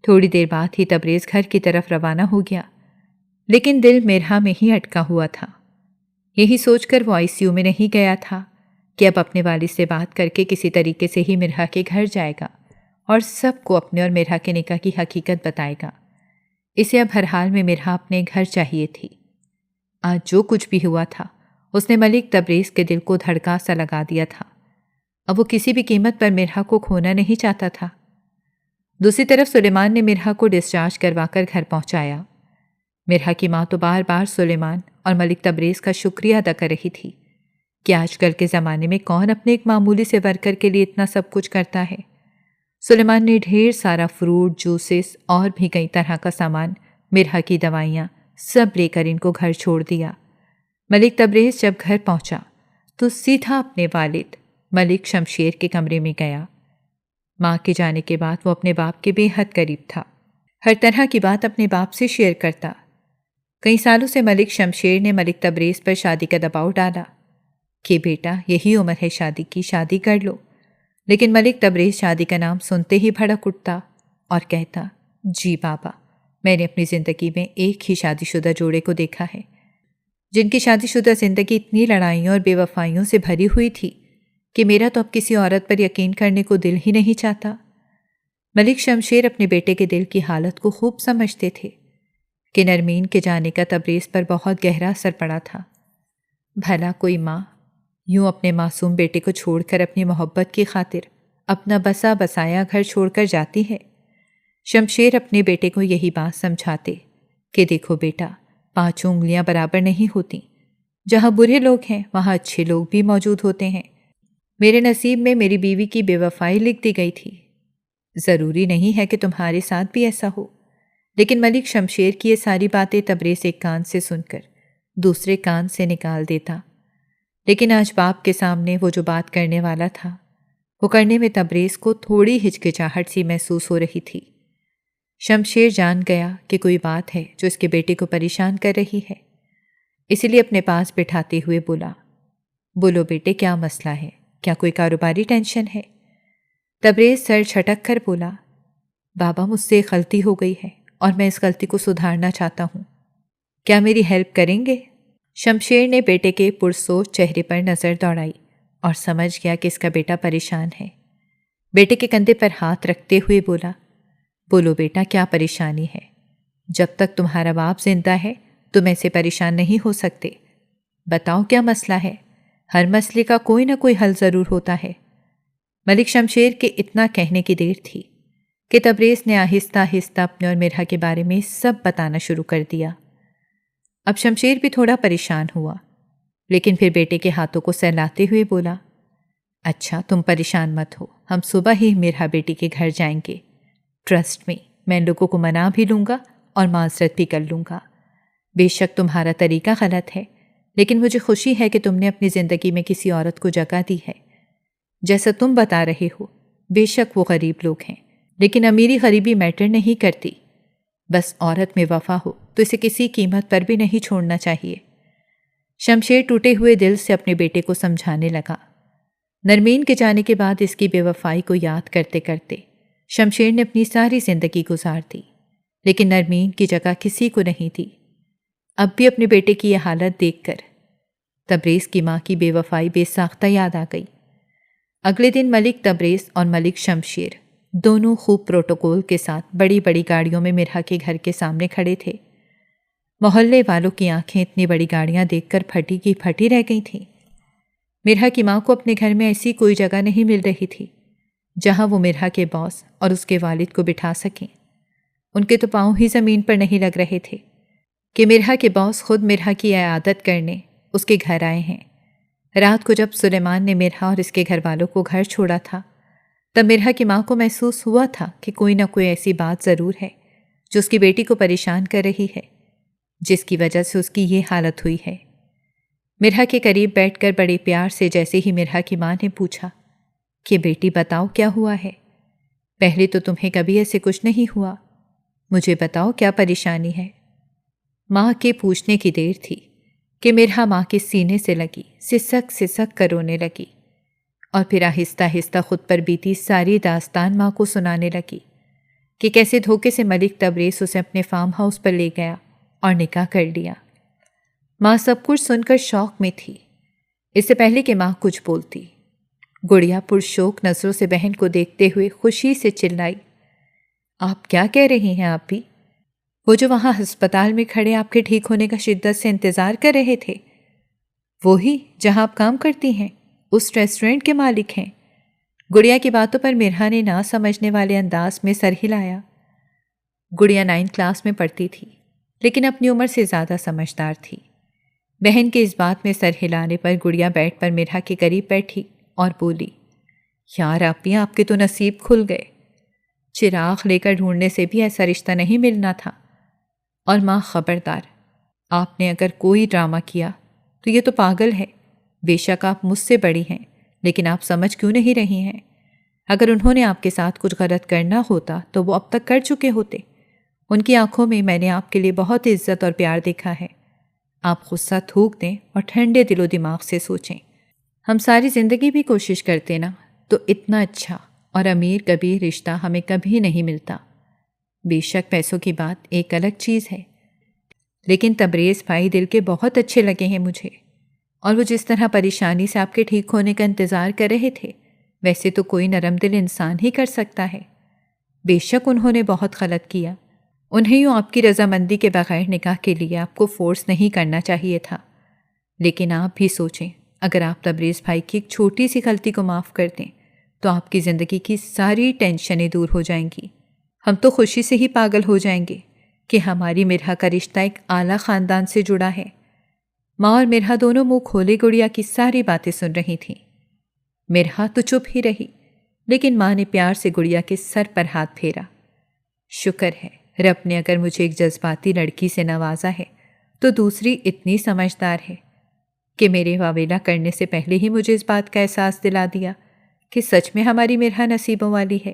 تھوڑی دیر بعد ہی تبریز گھر کی طرف روانہ ہو گیا، لیکن دل میرہا میں ہی اٹکا ہوا تھا۔ یہی سوچ کر وہ ICU میں نہیں گیا تھا کہ اب اپنے والد سے بات کر کے کسی طریقے سے ہی مرہا کے گھر جائے گا اور سب کو اپنے اور مرہا کے نکاح کی حقیقت بتائے گا۔ اسے اب ہر حال میں مرہا اپنے گھر چاہیے تھی۔ آج جو کچھ بھی ہوا تھا اس نے ملک تبریز کے دل کو دھڑکا سا لگا دیا تھا۔ اب وہ کسی بھی قیمت پر مرہا کو کھونا نہیں چاہتا تھا۔ دوسری طرف سلیمان نے مرہا کو ڈسچارج کروا کر گھر پہنچایا۔ مرہا کی ماں تو بار بار سلیمان اور ملک تبریز کا شکریہ ادا کر رہی تھی کہ آج کل کے زمانے میں کون اپنے ایک معمولی سے ورکر کے لیے اتنا سب کچھ کرتا ہے۔ سلیمان نے ڈھیر سارا فروٹ، جوسز اور بھی کئی طرح کا سامان، مرہا کی دوائیاں سب لے کر ان کو گھر چھوڑ دیا۔ ملک تبریز جب گھر پہنچا تو سیدھا اپنے والد ملک شمشیر کے کمرے میں گیا۔ ماں کے جانے کے بعد وہ اپنے باپ کے بے حد قریب تھا، ہر طرح کی بات اپنے باپ سے شیئر کرتا۔ کئی سالوں سے ملک شمشیر نے ملک تبریز پر شادی کا دباؤ ڈالا کہ بیٹا یہی عمر ہے شادی کی، شادی کر لو، لیکن ملک تبریز شادی کا نام سنتے ہی بھڑک اٹھتا اور کہتا، جی بابا، میں نے اپنی زندگی میں ایک ہی شادی شدہ جوڑے کو دیکھا ہے جن کی شادی شدہ زندگی اتنی لڑائیوں اور بے وفائیوں سے بھری ہوئی تھی کہ میرا تو اب کسی عورت پر یقین کرنے کو دل ہی نہیں چاہتا۔ ملک شمشیر اپنے بیٹے کے دل کی حالت کو خوب سمجھتے تھے کہ نرمین کے جانے کا تبریز پر بہت گہرا اثر پڑا تھا۔ بھلا کوئی ماں یوں اپنے معصوم بیٹے کو چھوڑ کر اپنی محبت کی خاطر اپنا بسا بسایا گھر چھوڑ کر جاتی ہے؟ شمشیر اپنے بیٹے کو یہی بات سمجھاتے کہ دیکھو بیٹا، 5 انگلیاں برابر نہیں ہوتی، جہاں برے لوگ ہیں وہاں اچھے لوگ بھی موجود ہوتے ہیں۔ میرے نصیب میں میری بیوی کی بے وفائی لکھ دی گئی تھی، ضروری نہیں ہے کہ تمہارے ساتھ بھی ایسا ہو۔ لیکن ملک شمشیر کی یہ ساری باتیں تبریز ایک کان سے سن کر دوسرے کان سے نکال دیتا، لیکن آج باپ کے سامنے وہ جو بات کرنے والا تھا وہ کرنے میں تبریز کو تھوڑی ہچکچاہٹ سی محسوس ہو رہی تھی۔ شمشیر جان گیا کہ کوئی بات ہے جو اس کے بیٹے کو پریشان کر رہی ہے، اسی لیے اپنے پاس بٹھاتے ہوئے بولا، بولو بیٹے، کیا مسئلہ ہے؟ کیا کوئی کاروباری ٹینشن ہے؟ تبریز سر چھٹک کر بولا، بابا مجھ سے ایک غلطی ہو گئی ہے اور میں اس غلطی کو سدھارنا چاہتا ہوں، کیا میری ہیلپ کریں گے؟ شمشیر نے بیٹے کے پرسوچ چہرے پر نظر دوڑائی اور سمجھ گیا کہ اس کا بیٹا پریشان ہے۔ بیٹے کے کندھے پر ہاتھ رکھتے ہوئے بولا، بولو بیٹا، کیا پریشانی ہے؟ جب تک تمہارا باپ زندہ ہے تم ایسے پریشان نہیں ہو سکتے، بتاؤ کیا مسئلہ ہے؟ ہر مسئلے کا کوئی نہ کوئی حل ضرور ہوتا ہے۔ ملک شمشیر کے اتنا کہنے کی دیر تھی کہ تبریز نے آہستہ آہستہ اپنے اور مرہا کے بارے میں سب بتانا شروع کر دیا۔ اب شمشیر بھی تھوڑا پریشان ہوا، لیکن پھر بیٹے کے ہاتھوں کو سہلاتے ہوئے بولا، اچھا تم پریشان مت ہو، ہم صبح ہی مرہا بیٹی کے گھر جائیں گے۔ ٹرسٹ میں ان لوگوں کو منا بھی لوں گا اور معذرت بھی کر لوں گا۔ بے شک تمہارا طریقہ غلط ہے، لیکن مجھے خوشی ہے کہ تم نے اپنی زندگی میں کسی عورت کو جگہ دی ہے۔ جیسا تم بتا رہے ہو، بے شک وہ غریب لوگ ہیں، لیکن امیری غریبی میٹر نہیں کرتی، بس عورت میں وفا ہو تو اسے کسی قیمت پر بھی نہیں چھوڑنا چاہیے۔ شمشیر ٹوٹے ہوئے دل سے اپنے بیٹے کو سمجھانے لگا۔ نرمین کے جانے کے بعد اس کی بے وفائی کو یاد کرتے کرتے شمشیر نے اپنی ساری زندگی گزار دی، لیکن نرمین کی جگہ کسی کو نہیں دی۔ اب بھی اپنے بیٹے کی یہ حالت دیکھ کر تبریز کی ماں کی بے وفائی بے ساختہ یاد آ گئی۔ اگلے دن ملک تبریز اور ملک شمشیر دونوں خوب پروٹوکول کے ساتھ بڑی بڑی گاڑیوں میں مرہا کے گھر کے سامنے کھڑے تھے۔ محلے والوں کی آنکھیں اتنی بڑی گاڑیاں دیکھ کر پھٹی کی پھٹی رہ گئی تھیں۔ مرہا کی ماں کو اپنے گھر میں ایسی کوئی جگہ نہیں مل رہی تھی جہاں وہ مرہا کے باس اور اس کے والد کو بٹھا سکیں۔ ان کے تو پاؤں ہی زمین پر نہیں لگ رہے تھے کہ مرہا کے باس خود مرہا کی عیادت کرنے اس کے گھر آئے ہیں۔ رات کو جب سلیمان نے مرہا اور اس کے گھر والوں کو گھر چھوڑا تھا تب مرہا کی ماں کو محسوس ہوا تھا کہ کوئی نہ کوئی ایسی بات ضرور ہے جو اس کی بیٹی کو پریشان کر رہی ہے، جس کی وجہ سے اس کی یہ حالت ہوئی ہے۔ مرہا کے قریب بیٹھ کر بڑے پیار سے جیسے ہی مرہا کی ماں نے پوچھا کہ بیٹی بتاؤ کیا ہوا ہے؟ پہلے تو تمہیں کبھی ایسے کچھ نہیں ہوا، مجھے بتاؤ کیا پریشانی ہے؟ ماں کے پوچھنے کی دیر تھی کہ مرہا ماں کے سینے سے لگی سسک سسک کر رونے لگی اور پھر آہستہ آہستہ خود پر بیتی ساری داستان ماں کو سنانے لگی کہ کیسے دھوکے سے ملک تبریز اسے اپنے فارم ہاؤس پر لے گیا اور نکاح کر لیا۔ ماں سب کچھ سن کر شوق میں تھی۔ اس سے پہلے کہ ماں کچھ بولتی، گڑیا پرشوق نظروں سے بہن کو دیکھتے ہوئے خوشی سے چلائی، آپ کیا کہہ رہی ہیں آپ بھی؟ وہ جو وہاں ہسپتال میں کھڑے آپ کے ٹھیک ہونے کا شدت سے انتظار کر رہے تھے، وہی جہاں آپ کام کرتی ہیں، اس ریسٹورنٹ کے مالک ہیں؟ گڑیا کی باتوں پر مرحا نے نہ سمجھنے والے انداز میں سر ہلایا۔ گڑیا 9 کلاس میں پڑھتی تھی، لیکن اپنی عمر سے زیادہ سمجھدار تھی۔ بہن کے اس بات میں سر ہلانے پر گڑیا بیٹھ پر مرحا کے قریب بیٹھی اور بولی، یار آپی، آپ کے تو نصیب کھل گئے، چراغ لے کر ڈھونڈنے سے بھی ایسا رشتہ نہیں ملنا تھا۔ اور ماں خبردار، آپ نے اگر کوئی ڈرامہ کیا تو یہ تو پاگل ہے۔ بے شک آپ مجھ سے بڑی ہیں، لیکن آپ سمجھ کیوں نہیں رہی ہیں؟ اگر انہوں نے آپ کے ساتھ کچھ غلط کرنا ہوتا تو وہ اب تک کر چکے ہوتے۔ ان کی آنکھوں میں میں نے آپ کے لیے بہت عزت اور پیار دیکھا ہے۔ آپ غصہ تھوک دیں اور ٹھنڈے دل و دماغ سے سوچیں۔ ہم ساری زندگی بھی کوشش کرتے نا تو اتنا اچھا اور امیر کبیر رشتہ ہمیں کبھی نہیں ملتا۔ بے شک پیسوں کی بات ایک الگ چیز ہے، لیکن تبریز بھائی دل کے بہت اچھے لگے ہیں مجھے، اور وہ جس طرح پریشانی سے آپ کے ٹھیک ہونے کا انتظار کر رہے تھے، ویسے تو کوئی نرم دل انسان ہی کر سکتا ہے۔ بے شک انہوں نے بہت غلط کیا، انہیں یوں آپ کی رضامندی کے بغیر نکاح کے لیے آپ کو فورس نہیں کرنا چاہیے تھا۔ لیکن آپ بھی سوچیں، اگر آپ تبریز بھائی کی ایک چھوٹی سی غلطی کو معاف کر دیں تو آپ کی زندگی کی ساری ٹینشنیں دور ہو جائیں گی۔ ہم تو خوشی سے ہی پاگل ہو جائیں گے کہ ہماری مرحا کا رشتہ ایک اعلیٰ خاندان سے جڑا ہے۔ ماں اور مرحا دونوں منہ کھولے گڑیا کی ساری باتیں سن رہی تھیں۔ مرحا تو چپ ہی رہی، لیکن ماں نے پیار سے گڑیا کے سر پر ہاتھ پھیرا۔ شکر ہے رب نے اگر مجھے ایک جذباتی لڑکی سے نوازا ہے تو دوسری اتنی سمجھدار ہے کہ میرے واویلا کرنے سے پہلے ہی مجھے اس بات کا احساس دلا دیا کہ سچ میں ہماری مرحا نصیبوں والی ہے۔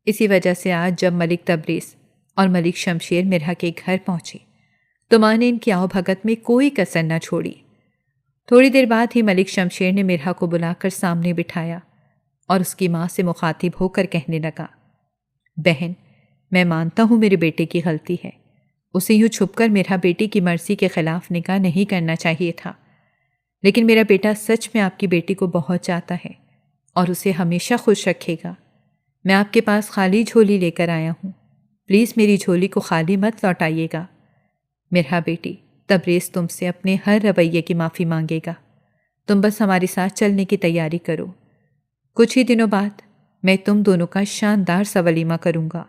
اسی وجہ سے آج جب ملک تبریز اور ملک شمشیر مرحا کے گھر پہنچے تو ماں نے ان کی آؤ بھگت میں کوئی کسر نہ چھوڑی۔ تھوڑی دیر بعد ہی ملک شمشیر نے مرحا کو بلا کر سامنے بٹھایا اور اس کی ماں سے مخاطب ہو کر کہنے لگا، بہن، میں مانتا ہوں میرے بیٹے کی غلطی ہے، اسے یوں چھپ کر مرحا بیٹی کی مرضی کے خلاف نکاح نہیں کرنا چاہیے تھا، لیکن میرا بیٹا سچ میں آپ کی بیٹی کو بہت چاہتا ہے اور اسے ہمیشہ خوش رکھے گا۔ میں آپ کے پاس خالی جھولی لے کر آیا ہوں، پلیز میری جھولی کو خالی مت لوٹائیے گا۔ مرحا بیٹی، تبریز تم سے اپنے ہر رویے کی معافی مانگے گا، تم بس ہمارے ساتھ چلنے کی تیاری کرو۔ کچھ ہی دنوں بعد میں تم دونوں کا شاندار سا ولیمہ کروں گا،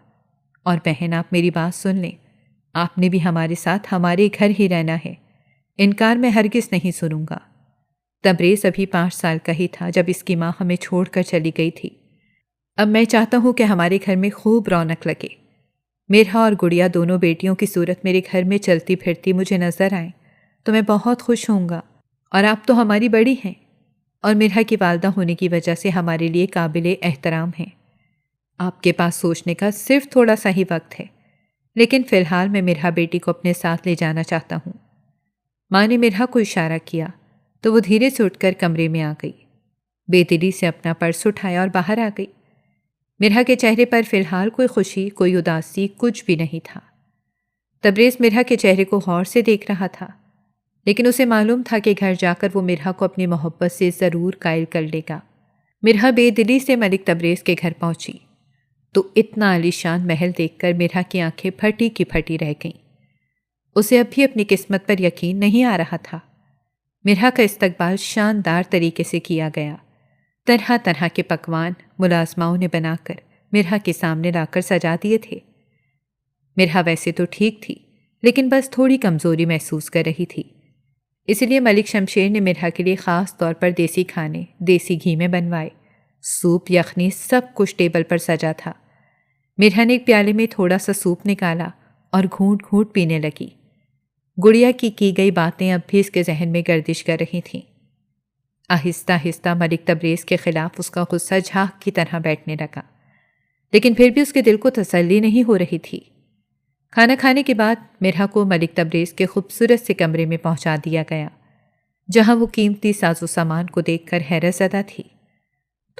اور بہن آپ میری بات سن لیں، آپ نے بھی ہمارے ساتھ ہمارے گھر ہی رہنا ہے، انکار میں ہرگز نہیں سنوں گا۔ تبریز ابھی 5 سال کا ہی تھا جب اس کی ماں ہمیں چھوڑ کر چلی گئی تھی۔ اب میں چاہتا ہوں کہ ہمارے گھر میں خوب رونق لگے۔ مرحا اور گڑیا دونوں بیٹیوں کی صورت میرے گھر میں چلتی پھرتی مجھے نظر آئیں تو میں بہت خوش ہوں گا، اور آپ تو ہماری بڑی ہیں اور مرحا کی والدہ ہونے کی وجہ سے ہمارے لیے قابل احترام ہیں۔ آپ کے پاس سوچنے کا صرف تھوڑا سا ہی وقت ہے، لیکن فی الحال میں مرحا بیٹی کو اپنے ساتھ لے جانا چاہتا ہوں۔ ماں نے مرحا کو اشارہ کیا تو وہ دھیرے سے اٹھ کر کمرے میں آ گئی، بے دلی سے اپنا پرس اٹھایا اور باہر آ گئی۔ مرحا کے چہرے پر فی الحال کوئی خوشی، کوئی اداسی، کچھ بھی نہیں تھا۔ تبریز مرحا کے چہرے کو غور سے دیکھ رہا تھا، لیکن اسے معلوم تھا کہ گھر جا کر وہ مرحا کو اپنی محبت سے ضرور قائل کر لے گا۔ مرحا بے دلی سے ملک تبریز کے گھر پہنچی تو اتنا عالیشان محل دیکھ کر مرحا کی آنکھیں پھٹی کی پھٹی رہ گئیں۔ اسے اب بھی اپنی قسمت پر یقین نہیں آ رہا تھا۔ مرحا کا استقبال شاندار طریقے سے کیا گیا۔ طرح طرح کے پکوان ملازماؤں نے بنا کر مرحا کے سامنے لا کر سجا دیے تھے۔ مرحا ویسے تو ٹھیک تھی، لیکن بس تھوڑی کمزوری محسوس کر رہی تھی، اس لیے ملک شمشیر نے مرحا کے لیے خاص طور پر دیسی کھانے دیسی گھی میں بنوائے۔ سوپ، یخنی، سب کچھ ٹیبل پر سجا تھا۔ مرحا نے ایک پیالے میں تھوڑا سا سوپ نکالا اور گھونٹ گھونٹ پینے لگی۔ گڑیا کی گئی باتیں اب بھی اس کے ذہن میں گردش کر رہی تھیں۔ آہستہ آہستہ ملک تبریز کے خلاف اس کا غصہ جھاگ کی طرح بیٹھنے لگا، لیکن پھر بھی اس کے دل کو تسلی نہیں ہو رہی تھی۔ کھانا کھانے کے بعد مرحا کو ملک تبریز کے خوبصورت سے کمرے میں پہنچا دیا گیا، جہاں وہ قیمتی ساز و سامان کو دیکھ کر حیرت زدہ تھی۔